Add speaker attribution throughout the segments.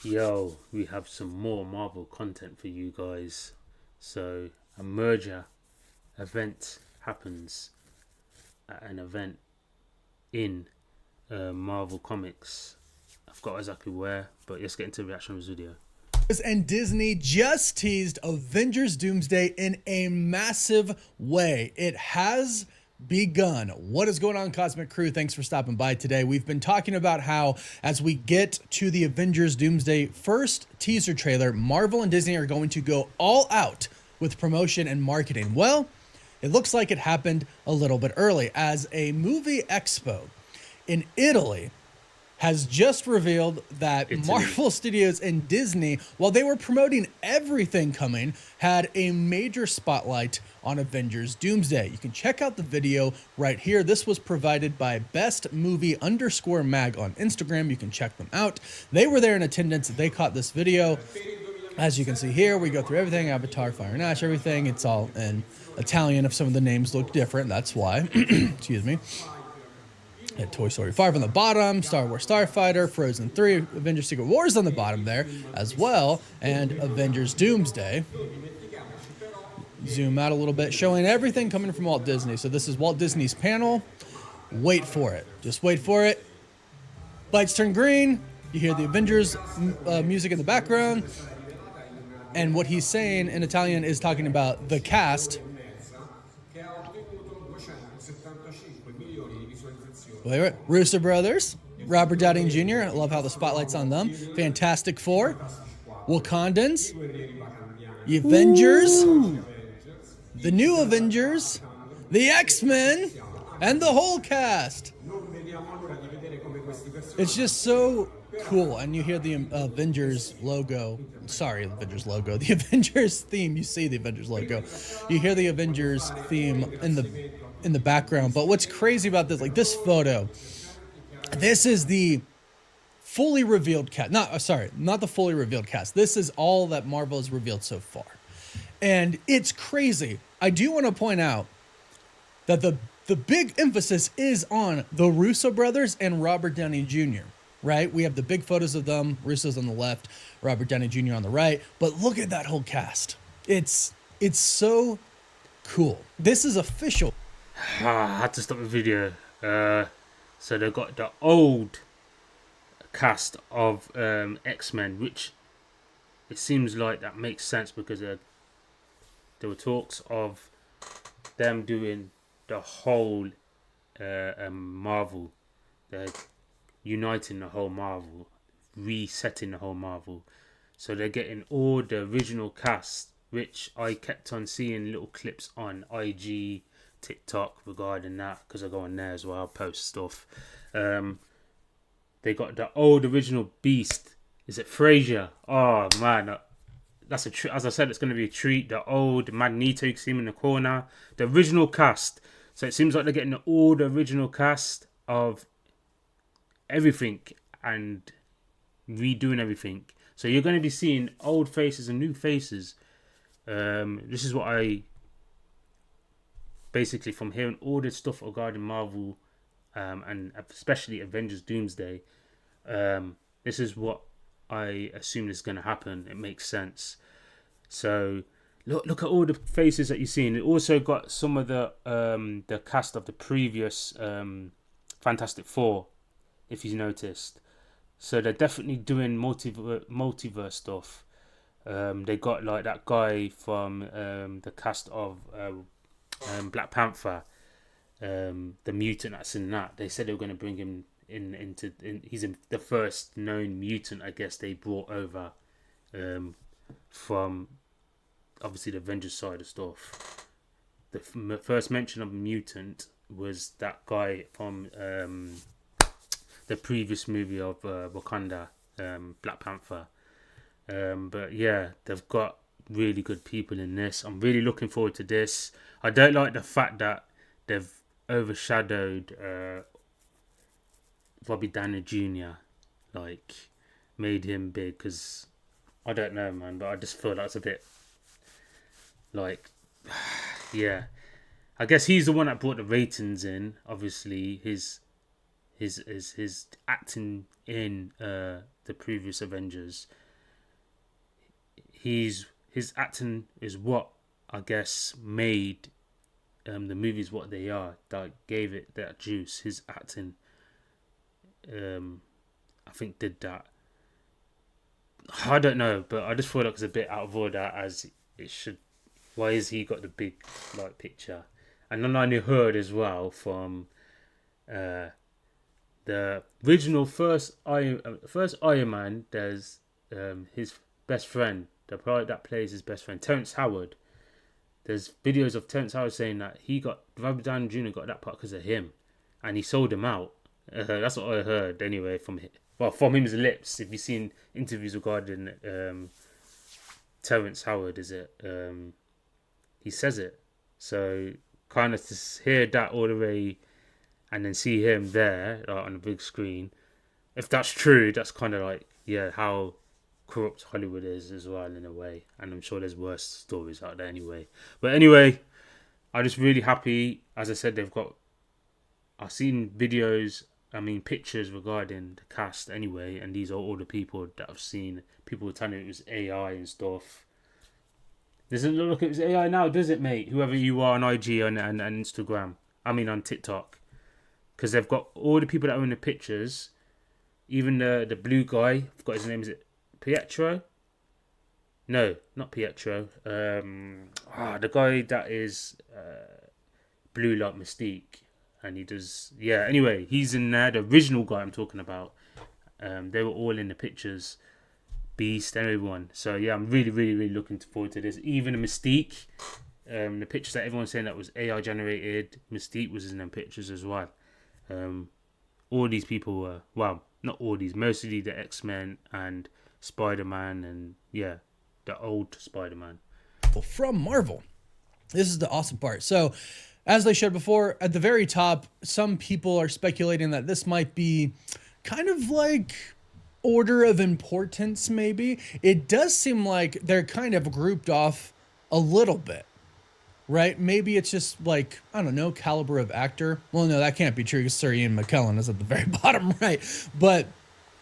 Speaker 1: Yo, we have some more Marvel content for you guys. So, a merger event happens at an event in Marvel Comics. I forgot exactly where, but let's get into the reaction of this video.
Speaker 2: And Disney just teased Avengers Doomsday in a massive way. It has begun. What is going on, Cosmic Crew? Thanks for stopping by today. We've been talking about how, as we get to the Avengers Doomsday first teaser trailer, Marvel and Disney are going to go all out with promotion and marketing. Well, it looks like it happened a little bit early, as a movie expo in Italy has just revealed that Marvel Studios and Disney, while they were promoting everything coming, had a major spotlight on Avengers Doomsday. You can check out the video right here. This was provided by bestmovie_mag on Instagram. You can check them out. They were there in attendance. They caught this video. As you can see here, we go through everything: Avatar, Fire and Ash, everything. It's all in Italian. If some of the names look different, that's why. Excuse me. Toy Story 5 on the bottom, Star Wars Starfighter, Frozen 3, Avengers Secret Wars on the bottom there as well, and Avengers Doomsday. Zoom out a little bit, showing everything coming from Walt Disney. So this is Walt Disney's panel. Wait for it. Just wait for it. Lights turn green. You hear the Avengers music in the background. And what he's saying in Italian is talking about the cast. Russo Brothers, Robert Downey Jr. I love how the spotlight's on them. Fantastic Four, Wakandans, the Avengers, the new Avengers, the X-Men, and the whole cast. It's just so cool. And you hear the Avengers logo. Sorry, the Avengers logo. The Avengers theme. You see the Avengers logo. You hear the Avengers theme in the background. But what's crazy about this, like this photo, this is the fully revealed cast. Not the fully revealed cast. This is all that Marvel has revealed so far. And it's crazy. I do want to point out that the big emphasis is on the Russo brothers and Robert Downey Jr., right? We have the big photos of them. Russo's on the left, Robert Downey Jr. on the right. But look at that whole cast. It's so cool. This is official.
Speaker 1: I had to stop the video. So they got the old cast of X-Men, which it seems like that makes sense because there were talks of them doing the whole Marvel. They're uniting the whole Marvel, resetting the whole Marvel. So they're getting all the original cast, which I kept on seeing little clips on IG, TikTok regarding that, because I go on there as well, I post stuff. They got the old original Beast. Is it Frasier? Oh man, that's a as I said, it's going to be a treat. The old Magneto, you can see him in the corner. The original cast. So it seems like they're getting all the original cast of everything and redoing everything. So you're going to be seeing old faces and new faces. This is what I basically, from hearing all this stuff regarding Marvel and especially Avengers Doomsday, this is what I assume is going to happen. It makes sense. So look at all the faces that you're seeing. It also got some of the cast of the previous Fantastic Four, if you noticed. So they're definitely doing multiverse stuff. They got like that guy from the cast of Black Panther, the mutant that's in that. They said they were going to bring him he's the first known mutant, I guess, they brought over from obviously the Avengers side of stuff. The first mention of mutant was that guy from the previous movie of Wakanda, Black Panther. But yeah, they've got really good people in this. I'm really looking forward to this. I don't like the fact that they've overshadowed Robbie Downey Jr. Like, made him big, because I don't know, man, but I just feel that's a bit like, yeah. I guess he's the one that brought the ratings in. Obviously, his his acting in the previous Avengers. His acting is what I guess made the movies what they are. That gave it that juice. His acting, I think, did that. I don't know, but I just thought it was a bit out of order as it should. Why is he got the big like picture? And then I heard as well from the original first Iron Man. There's his best friend, the pilot that plays his best friend, Terrence Howard. There's videos of Terrence Howard saying that Robert Downey Jr. got that part because of him, and he sold him out. That's what I heard anyway from his lips. If you've seen interviews regarding Terrence Howard, he says it. So kind of to hear that all the way, and then see him there on the big screen. If that's true, that's kind of like how corrupt Hollywood is as well in a way, and I'm sure there's worse stories out there anyway. But anyway, I'm just really happy. As I said, I've seen videos, pictures regarding the cast anyway, and these are all the people that I've seen. People were telling me it was AI and stuff. Doesn't look like it was AI now, does it, mate? Whoever you are on IG and Instagram, on TikTok, because they've got all the people that are in the pictures, even the blue guy. I forgot his name. Is it Pietro? No, not Pietro. The guy that is blue like Mystique, and he does. Yeah. Anyway, he's in there. The original guy I'm talking about. They were all in the pictures. Beast and everyone. So yeah, I'm really, really, really looking forward to this. Even the Mystique, the pictures that everyone's saying that was AI generated, Mystique was in them pictures as well. All these people were, well, not all these, mostly the X-Men and Spider-Man and the old Spider-Man.
Speaker 2: From Marvel. This is the awesome part. So, as they showed before, at the very top, some people are speculating that this might be kind of like order of importance, maybe. It does seem like they're kind of grouped off a little bit, right? Maybe it's just like, I don't know, caliber of actor. Well, no, that can't be true because Sir Ian McKellen is at the very bottom, right? But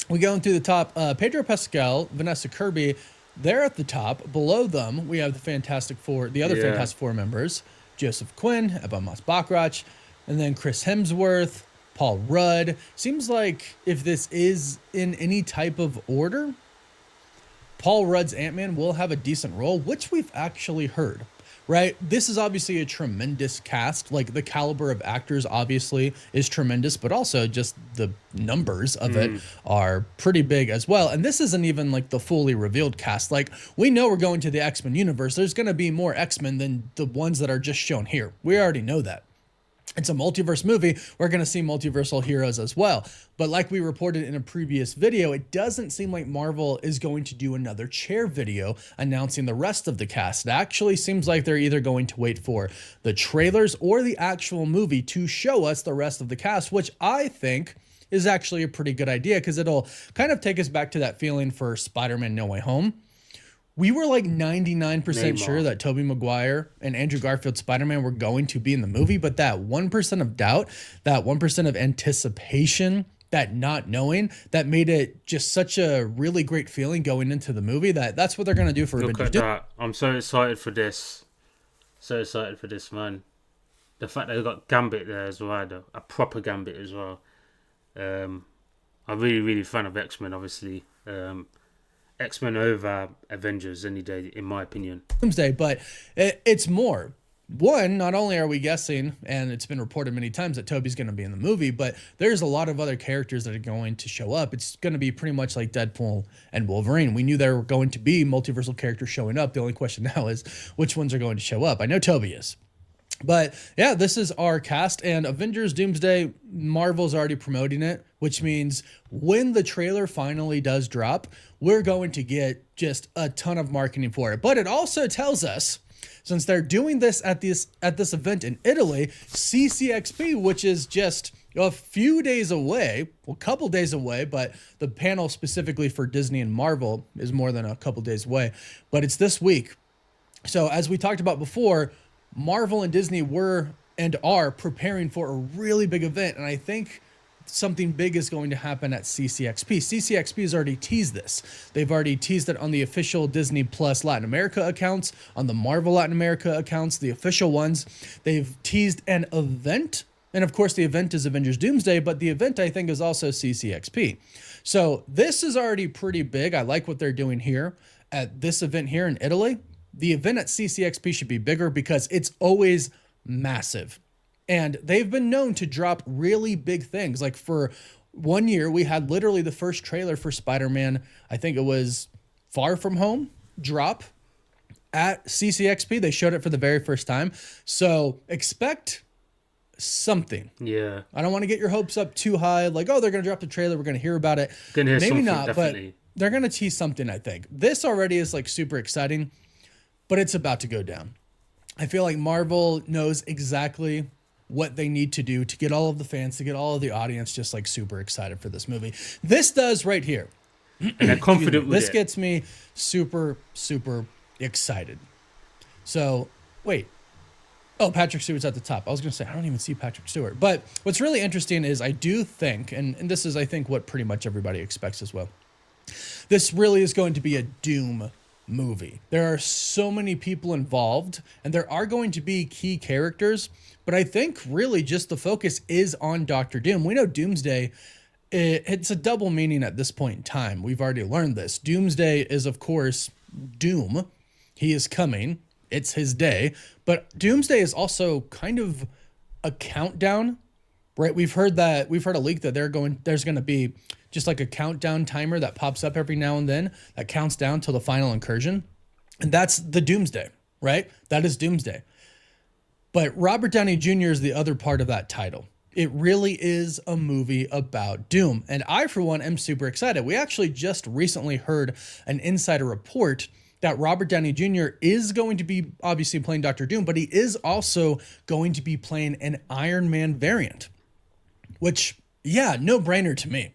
Speaker 2: we going through the top, Pedro Pascal, Vanessa Kirby, they're at the top. Below them, we have the Fantastic Four, the other Fantastic Four members, Joseph Quinn, Ebba Moss-Bachrach, and then Chris Hemsworth, Paul Rudd. Seems like if this is in any type of order, Paul Rudd's Ant-Man will have a decent role, which we've actually heard, right? This is obviously a tremendous cast. Like, the caliber of actors obviously is tremendous, but also just the numbers of it are pretty big as well. And this isn't even like the fully revealed cast. Like, we know we're going to the X-Men universe. There's going to be more X-Men than the ones that are just shown here. We already know that. It's a multiverse movie. We're going to see multiversal heroes as well. But like we reported in a previous video, it doesn't seem like Marvel is going to do another chair video announcing the rest of the cast. It actually seems like they're either going to wait for the trailers or the actual movie to show us the rest of the cast, which I think is actually a pretty good idea because it'll kind of take us back to that feeling for Spider-Man No Way Home. We were like 99% sure that Tobey Maguire and Andrew Garfield's Spider-Man were going to be in the movie, but that 1% of doubt, that 1% of anticipation, that not knowing, that made it just such a really great feeling going into the movie that's what they're going to do for
Speaker 1: Look
Speaker 2: Avengers.
Speaker 1: at that. I'm so excited for this. So excited for this, man. The fact that they got Gambit there as well, a proper Gambit as well. I'm really, really fan of X-Men, obviously. X-Men over Avengers any day, in my opinion.
Speaker 2: Doomsday, but it's more. One, not only are we guessing, and it's been reported many times that Tobey's going to be in the movie, but there's a lot of other characters that are going to show up. It's going to be pretty much like Deadpool and Wolverine. We knew there were going to be multiversal characters showing up. The only question now is which ones are going to show up. I know Tobey is. But yeah, this is our cast, and Avengers Doomsday, Marvel's already promoting it, which means when the trailer finally does drop, we're going to get just a ton of marketing for it. But it also tells us, since they're doing this at this event in Italy, CCXP, which is just a few days away, well, a couple days away, but the panel specifically for Disney and Marvel is more than a couple days away, but it's this week. So as we talked about before, Marvel and Disney were and are preparing for a really big event, and I think something big is going to happen at CCXP. CCXP has already teased this. They've already teased it on the official Disney Plus Latin America accounts, on the Marvel Latin America accounts, the official ones. They've teased an event. And of course, the event is Avengers Doomsday, but the event, I think, is also CCXP. So this is already pretty big. I like what they're doing here at this event here in Italy. The event at CCXP should be bigger because it's always massive. And they've been known to drop really big things. Like for 1 year, we had literally the first trailer for Spider-Man, I think it was Far From Home, drop at CCXP. They showed it for the very first time. So expect something.
Speaker 1: Yeah.
Speaker 2: I don't want to get your hopes up too high. Like, oh, they're going to drop the trailer. We're going to hear about it.
Speaker 1: Gonna hear
Speaker 2: Maybe
Speaker 1: something,
Speaker 2: not,
Speaker 1: definitely.
Speaker 2: but they're going to tease something, I think. This already is like super exciting, but it's about to go down. I feel like Marvel knows exactly what they need to do to get all of the fans, to get all of the audience just like super excited for this movie. This does right here.
Speaker 1: And they're confident with
Speaker 2: This
Speaker 1: it.
Speaker 2: gets me super, super excited. So, wait. Oh, Patrick Stewart's at the top. I was going to say, I don't even see Patrick Stewart. But what's really interesting is I do think, and this is, I think, what pretty much everybody expects as well, this really is going to be a Doom movie. There are so many people involved, and there are going to be key characters, but I think really just the focus is on Doctor Doom. We know Doomsday, it's a double meaning at this point in time. We've already learned this. Doomsday is, of course, Doom. He is coming. It's his day. But Doomsday is also kind of a countdown, right? We've heard a leak that there's going to be just like a countdown timer that pops up every now and then that counts down till the final incursion. And that's the Doomsday, right? That is Doomsday. But Robert Downey Jr. is the other part of that title. It really is a movie about Doom. And I, for one, am super excited. We actually just recently heard an insider report that Robert Downey Jr. is going to be obviously playing Doctor Doom, but he is also going to be playing an Iron Man variant, which, yeah, no brainer to me.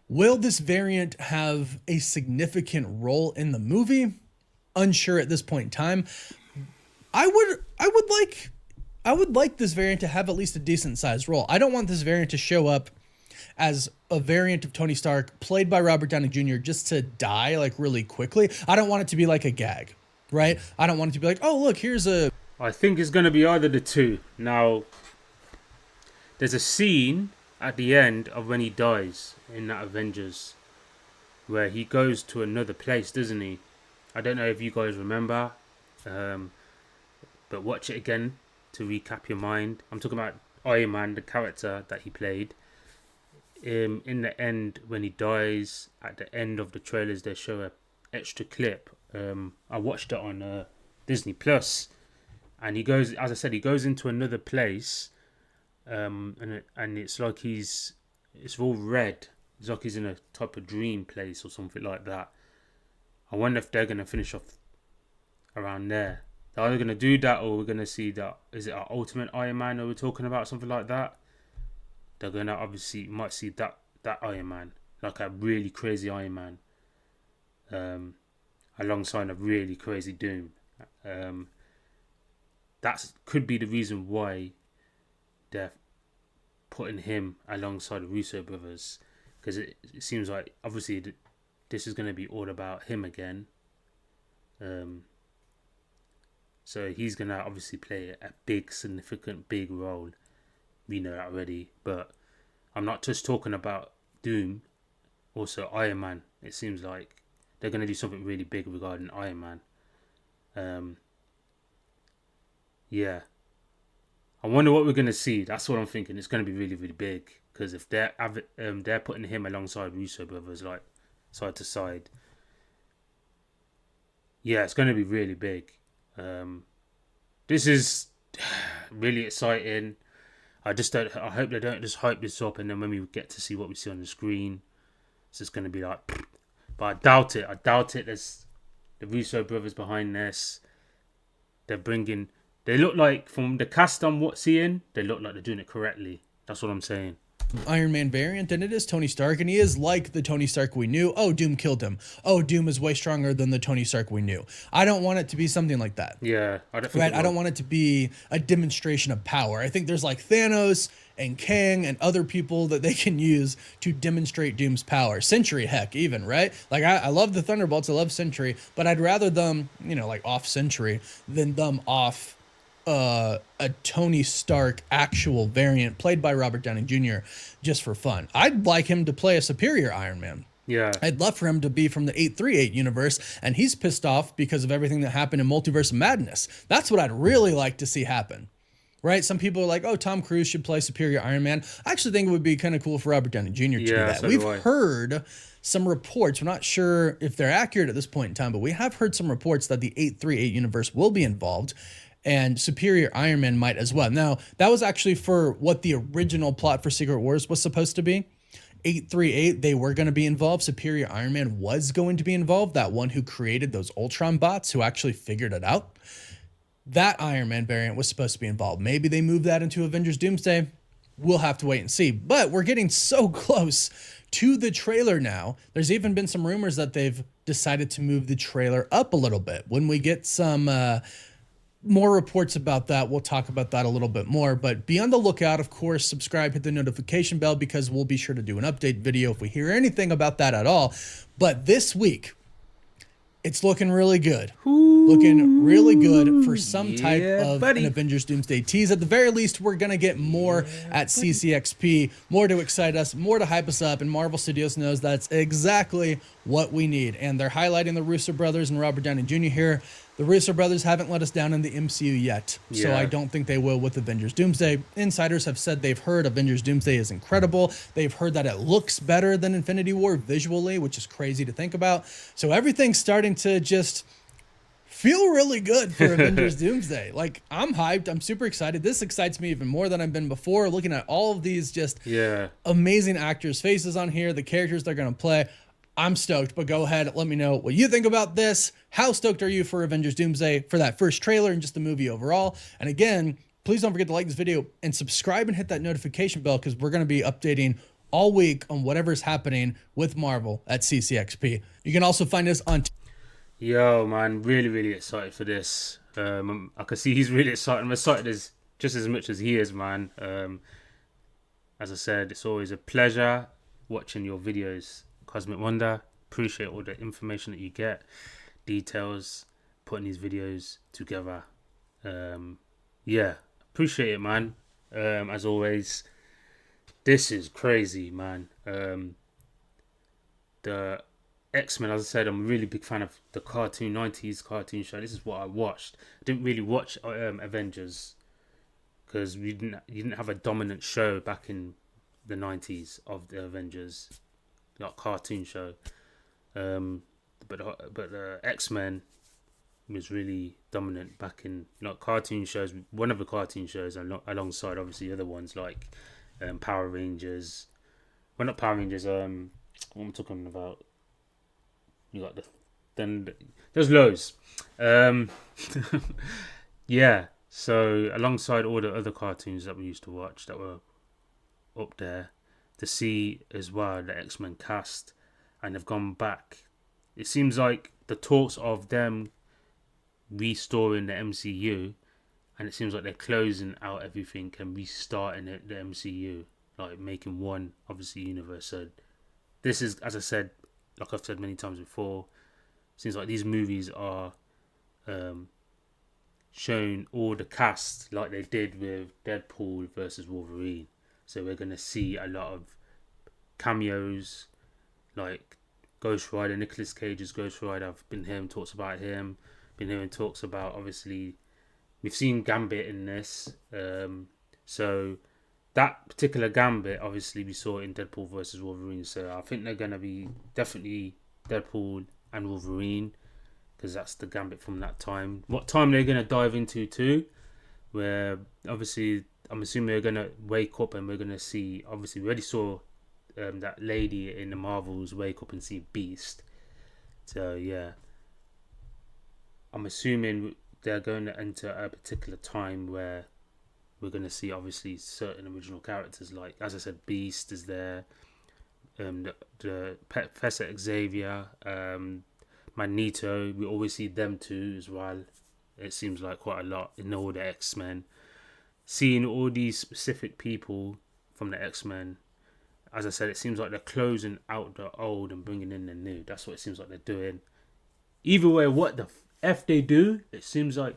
Speaker 2: Will this variant have a significant role in the movie? Unsure at this point in time. I would like this variant to have at least a decent sized role. I don't want this variant to show up as a variant of Tony Stark played by Robert Downey Jr. just to die like really quickly. I don't want it to be like a gag, right? I don't want it to be like, oh, look, here's a...
Speaker 1: I think it's going to be either the two. Now, there's a scene at the end of when he dies in that Avengers where he goes to another place, doesn't he? I don't know if you guys remember, but watch it again to recap your mind. I'm talking about Iron Man, the character that he played. In the end, when he dies, at the end of the trailers, they show a extra clip. I watched it on Disney Plus, and he goes, as I said, he goes into another place, and it's like it's all red. It's like he's in a type of dream place or something like that. I wonder if they're gonna finish off around there. They're either gonna do that, or we're gonna see that. Is it our Ultimate Iron Man? Or we're talking about something like that? They're gonna obviously might see that Iron Man, like a really crazy Iron Man, alongside a really crazy Doom. That could be the reason why they're putting him alongside the Russo brothers, because it seems like obviously this is going to be all about him again. So he's going to obviously play a big, significant, big role. We know that already, but I'm not just talking about Doom, also Iron Man. It seems like they're going to do something really big regarding Iron Man. Yeah. I wonder what we're going to see. That's what I'm thinking. It's going to be really, really big, because if they're putting him alongside Russo brothers, like side to side, yeah, it's going to be really big. This is really exciting. I hope they don't just hype this up, and then when we get to see what we see on the screen, it's just going to be like, but I doubt it. There's the Russo brothers behind this. They look like, from the cast I'm seeing, they look like they're doing it correctly. That's what I'm saying.
Speaker 2: Iron Man variant, and it is Tony Stark, and he is like the Tony Stark we knew. Oh, Doom killed him. Oh, Doom is way stronger than the Tony Stark we knew. I don't want it to be something like that.
Speaker 1: Yeah, I don't think
Speaker 2: Right?
Speaker 1: it
Speaker 2: I don't
Speaker 1: will.
Speaker 2: want it to be a demonstration of power. I think there's like Thanos and Kang and other people that they can use to demonstrate Doom's power. Sentry, heck, even, right? Like, I love the Thunderbolts, I love Sentry, but I'd rather them, like off Sentry than them off a Tony Stark actual variant played by Robert Downey Jr. just for fun. I'd like him to play a superior Iron Man.
Speaker 1: Yeah,
Speaker 2: I'd love for him to be from the 838 universe, and he's pissed off because of everything that happened in Multiverse of Madness. That's what I'd really like to see happen. Right? Some people are like, oh, Tom Cruise should play Superior Iron Man. I actually think it would be kind of cool for Robert Downey Jr. to do
Speaker 1: yeah,
Speaker 2: that.
Speaker 1: so
Speaker 2: We've
Speaker 1: do I.
Speaker 2: heard some reports. We're not sure if they're accurate at this point in time, but we have heard some reports that the 838 universe will be involved, and Superior Iron Man might as well. Now, that was actually for what the original plot for Secret Wars was supposed to be. 838, they were going to be involved. Superior Iron Man was going to be involved. That one who created those Ultron bots, who actually figured it out. That Iron Man variant was supposed to be involved. Maybe they moved that into Avengers Doomsday. We'll have to wait and see. But we're getting so close to the trailer now. There's even been some rumors that they've decided to move the trailer up a little bit. When we get some more reports about that, we'll talk about that a little bit more. But be on the lookout, of course. Subscribe, hit the notification bell, because we'll be sure to do an update video if we hear anything about that at all. But this week, it's looking really good. Looking really good for some type of an Avengers Doomsday tease. At the very least, we're going to get more at CCXP, more to excite us, more to hype us up, and Marvel Studios knows that's exactly what we need. And they're highlighting the Russo brothers and Robert Downey Jr. here. The Russo brothers haven't let us down in the MCU yet, so I don't think they will with Avengers Doomsday. Insiders have said they've heard Avengers Doomsday is incredible. They've heard that it looks better than Infinity War visually, which is crazy to think about. So everything's starting to just feel really good for Avengers Doomsday. Like, I'm hyped. I'm super excited. This excites me even more than I've been before. Looking at all of these just amazing actors' faces on here, the characters they're going to play. I'm stoked, but go ahead. Let me know what you think about this. How stoked are you for Avengers Doomsday, for that first trailer and just the movie overall? And again, please don't forget to like this video and subscribe and hit that notification bell, because we're going to be updating all week on whatever's happening with Marvel at CCXP. You can also find us on
Speaker 1: Yo, man, really excited for this. I can see he's really excited. I'm excited just as much as he is, man. As I said, it's always a pleasure watching your videos, Cosmic Wonder. Appreciate all the information that you get, details, putting these videos together. Appreciate it, man. As always, this is crazy, man. The X-Men, as I said, I'm a really big fan of the 90s cartoon show. This is what I watched. I didn't really watch Avengers because you didn't have a dominant show back in the 90s of the Avengers, like cartoon show. But X-Men was really dominant back in cartoon shows. One of the cartoon shows, alongside obviously other ones like Power Rangers. Well, not Power Rangers. What am I talking about? You got there's loads. Yeah. So alongside all the other cartoons that we used to watch that were up there, to see as well the X-Men cast, and they've gone back. It seems like the talks of them restoring the MCU, and it seems like they're closing out everything and restarting the MCU, like making one obviously universe. So this is, as I said, like I've said many times before, seems like these movies are showing all the cast like they did with Deadpool versus Wolverine. So we're going to see a lot of cameos, like Ghost Rider, Nicolas Cage's Ghost Rider. I've been hearing talks about him. Been hearing talks about, obviously, we've seen Gambit in this. So that particular Gambit, obviously, we saw in Deadpool versus Wolverine. So I think they're going to be definitely Deadpool and Wolverine, because that's the Gambit from that time. What time they're going to dive into too, where obviously I'm assuming they're going to wake up and we're going to see, obviously we already saw that lady in the Marvels wake up and see Beast. So yeah, I'm assuming they're going to enter a particular time where we're going to see obviously certain original characters, like, as I said, Beast is there, the Professor Xavier, Magneto. We always see them too as well. It seems like quite a lot in all the X-Men. Seeing all these specific people from the X-Men, as I said, it seems like they're closing out the old and bringing in the new. That's what it seems like they're doing. Either way, what the F they do, it seems like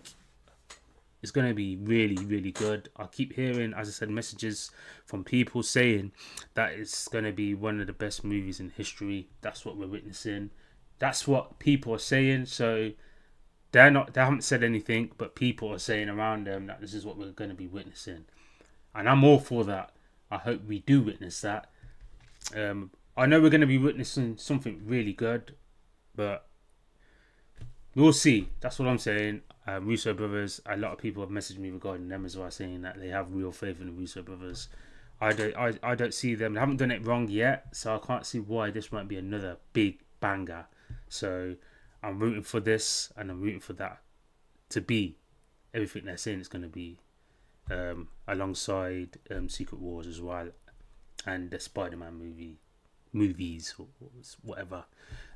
Speaker 1: it's going to be really, really good. I keep hearing, as I said, messages from people saying that it's going to be one of the best movies in history. That's what we're witnessing. That's what people are saying. So they haven't said anything, but people are saying around them that this is what we're going to be witnessing. And I'm all for that. I hope we do witness that. I know we're going to be witnessing something really good, but we'll see. That's what I'm saying. Russo brothers. A lot of people have messaged me regarding them as well, saying that they have real faith in the Russo brothers. I don't see them. They haven't done it wrong yet, so I can't see why this might be another big banger. So I'm rooting for this, and I'm rooting for that to be everything they're saying it's going to be, alongside Secret Wars as well, and the Spider-Man movies or whatever.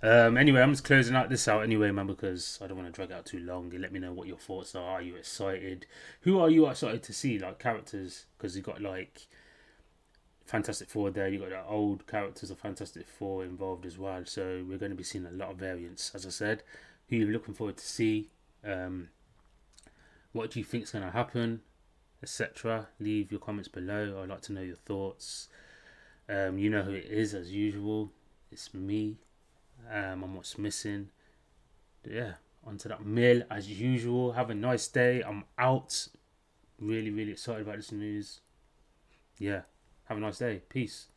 Speaker 1: Anyway, I'm just closing out this out anyway, man, because I don't want to drag out too long. Let me know what your thoughts are. Are you excited? Who are you excited to see, like, characters? Because you got like Fantastic Four there. You got the old characters of Fantastic Four involved as well. So we're going to be seeing a lot of variants, as I said. Who you're looking forward to see? What do you think is going to happen, etc. Leave your comments below. I'd like to know your thoughts. You know who it is, as usual. It's me. I'm what's missing. But yeah, onto that mill as usual. Have a nice day. I'm out. Really, really excited about this news. Yeah, have a nice day. Peace.